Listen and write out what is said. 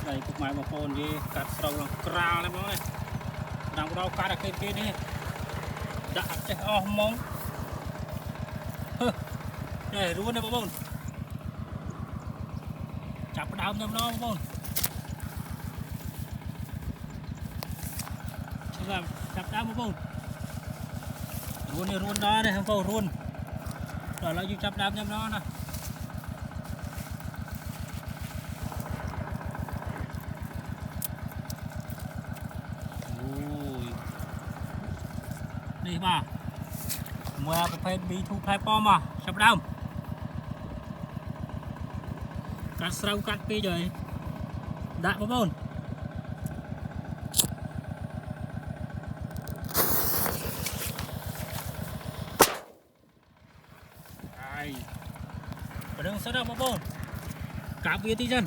đây cục máy một phone gì cắt sâu là cào lên nó này đang đâu cắt được cái này đã chết mông đây luôn đây bông chặt đau nhầm nó bông chặt đau bông luôn đó này không bông luôn rồi là dùng chặt đau nhầm nó nè đi mà mua một phen bị thu phai po mà sắp đau cắt sâu cắt kia rồi đã có bông ai đừng sao đâu bông cả bia tí chân